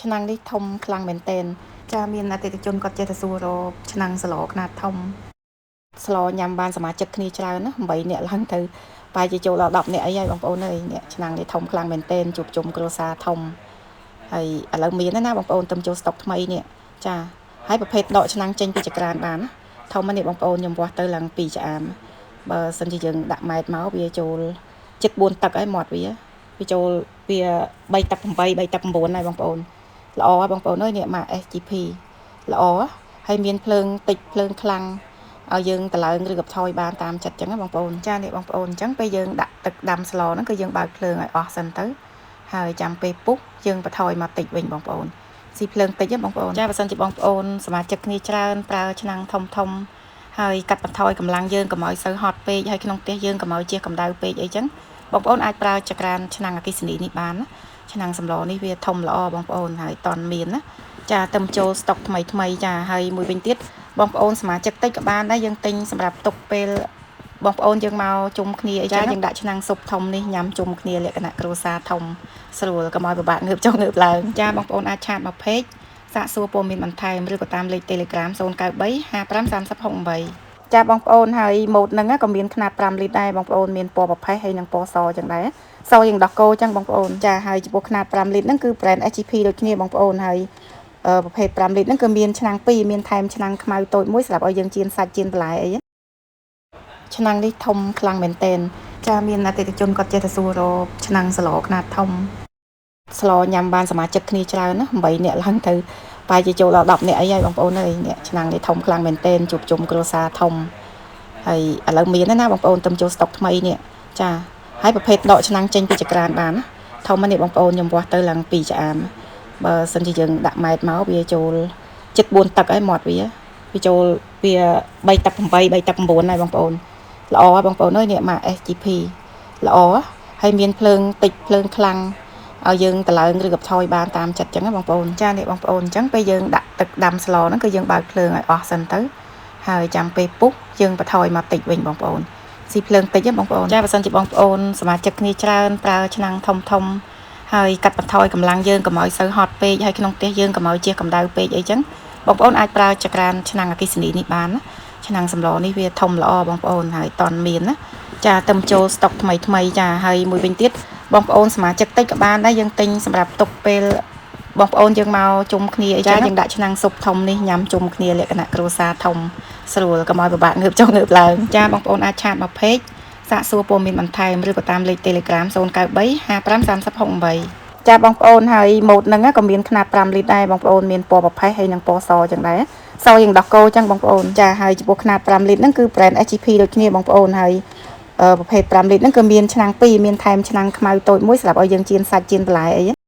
ឆ្នាំងនេះធំខ្លាំងមែនទែនចាមានអតិថិជនគាត់ចេះតែសួររកឆ្នាំងស្លខ្នាតធំស្លញ៉ាំបានសមាជិកគ្នាច្រើនណា8នាក់ឡើងទៅបែរជាចូលដល់10នាក់អីហើយបងប្អូនអើយនេះឆ្នាំងនេះធំខ្លាំងមែនទែនជួបជុំគ្រួសារធំហើយឥឡូវមានណាបងប្អូនទៅចូលស្តុកថ្មីនេះចាហើយប្រភេទដកឆ្នាំងចេញពីចក្រានបានណាធំនេះបងប្អូនខ្ញុំវាស់ទៅឡើង2ឆ្អាមបើសិនជាយើងដាក់ម៉ែត្រមកវាចូលជិត4ទឹកហើយមាត់វាចូលវា3ទឹក8 3ទឹក9ហើយបងប្អូនល្អហើយបងប្អូនអើយនេះម៉ាក SGP ល្អហើយមានភ្លើងតិចភ្លើងខ្លាំងឲ្យយើងតឡើងឬក៏ថយបានតាមចិត្តចឹងណាបងប្អូនចានេះបងប្អូនចឹងពេលយើងដាក់ទឹកដាំស្លហ្នឹងគឺយើងបើកភ្លើងឲ្យអស់សិនទៅហើយចាំពេលពុះយើងបន្ថយមកតិចវិញបងប្អូនស៊ីភ្លើងតិចណាបងប្អូនចាបើសិនជាបងប្អូនសមាជិកគ្នាច្រើនប្រើឆ្នាំងធំហើយកាត់បន្ថយកម្លាំងយើងកុំឲ្យសូវហត់ពេកហើយក្នុងផ្ទះយើងកុំឲ្យជះកម្ដៅពេកអីចឹងបងប្អូនអាចប្រើចក្រានឆ្នាំងអគ្គិសនីនេះបានណាឆ្នាំងសម្លនេះវាធំល្អបងប្អូនហើយតន់មានណាចាទៅចូលស្តុកថ្មីចាហើយមួយវិញទៀតបងប្អូនសមាជិកតិចក៏បានដែរយើងទិញសម្រាប់ទុកពេលបងប្អូនយើងមកជុំគ្នាអីចឹងយើងដាក់ឆ្នាំងស៊ុបធំនេះញ៉ាំជុំគ្នាលក្ខណៈគ្រួសារធំស្រួលកុំឲ្យពិបាកងើបចុះងើបឡើងចាបងប្អូនអាចឆាតមកពេកសាកសួរព័ត៌មានបន្ថែមឬក៏តាមលេខ Telegram 093553038ចាបងប្អូនហើយម៉ូតហ្នឹងក៏មានຂະຫນាត5លីត្រដែរបងប្អូនមានពណ៌ប្រផេះហើយនិងពណ៌សចឹងដែរសយើងដោះគោចឹងបងប្អូនចាហើយចំពោះຂະຫນាត5លីត្រហ្នឹងគឺ brand SGP ដូចគ្នាបងប្អូនហើយប្រភេទ5លីត្រហ្នឹងគឺមានឆ្នាំង2មានថែមឆ្នាំងខ្មៅតូចមួយសម្រាប់ឲ្យយើងចៀនសាច់ចៀនបន្លែអីឆ្នាំងនេះធំខ្លាំងមែនទែនចាមានអតិថិជនគាត់ចេះតែសួររកឆ្នាំងស្លខ្នាតធំស្លញ៉ាំបានសមាជិកគ្នាច្រើនណា8នាក់ឡើងទៅបែរជាចូលដល់10នាក់អីហើយបងប្អូនអើយនេះឆ្នាំងនេះធំខ្លាំងមែនទែនជួបជុំគ្រួសារធំហើយឥឡូវមានណាបងប្អូនទៅចូលស្តុកថ្មីនេះចាហើយប្រភេទដកឆ្នាំងចេញពីចក្រានបានណាធំនេះបងប្អូនខ្ញុំវាស់ទៅឡើង2ឆ្អាមបើសិនជាយើងដាក់ម៉ែត្រមកវាចូលជិត4ទឹកហើយមាត់វាចូលវា3ទឹក8 3ទឹក9ហើយបងប្អូនល្អហើយបងប្អូនអើយនេះម៉ាក SGP ល្អហើយមានភ្លើងតិចភ្លើងខ្លាំងឲ្យយើងតឡើងឬក៏ថយបានតាមចិត្តចឹងណាបងប្អូនចានេះបងប្អូនអញ្ចឹងពេលយើងដាក់ទឹកដាំស្លហ្នឹងគឺយើងបើកភ្លើងឲ្យអស់សិនទៅហើយចាំពេលពុះយើងបន្ថយមកតិចវិញបងប្អូនស៊ីភ្លើងតិចណាបងប្អូនចាបើសិនជាបងប្អូនសមាជិកគ្នាច្រើនប្រើឆ្នាំងធំហើយកាត់បន្ថយកម្លាំងយើងកុំឲ្យសូវហត់ពេកហើយក្នុងផ្ទះយើងកុំឲ្យជះកម្ដៅពេកអីចឹងបងប្អូនអាចប្រើចក្រានឆ្នាំងអគ្គិសនីនេះបានណាឆ្នាំងសម្លនេះវាធំល្អបងប្អូនហើយតន់មានណាចាទៅចូលស្តុកថ្មីចាហើយមួយវិញទៀតបងប្អូនសមាជិកតិចក៏បានដែរយើងទិញសម្រាប់ទុកពេលបងប្អូនយើងមកជុំគ្នាអីចឹងយើងដាក់ឆ្នាំងស៊ុបធំនេះញ៉ាំជុំគ្នាលក្ខណៈគ្រួសារធំស្រួលកុំឲ្យពិបាកងើបចុះងើបឡើងចាបងប្អូនអាចឆាតមកពេកសាកសួរព័ត៌មានបន្ថែមឬក៏តាមលេខ Telegram 093553038ចាបងប្អូនហើយម៉ូតហ្នឹងក៏មានຂະຫນាត5លីត្រដែរបងប្អូនមានពណ៌ប្រផេះហើយនិងពណ៌សចឹងដែរសយើងដោះគោចឹងបងប្អូនចាហើយចំពោះຂະຫນាត5លីត្រហ្នឹងគឺ brand SGP ដូចគ្នាបងប្អូនហើយប្រភេទ5លីត្រហ្នឹងគឺមានឆ្នាំង2មានថែមឆ្នាំងខ្មៅតូចមួយសម្រាប់ឲ្យយើងចៀនសាច់ចៀនបន្លែអី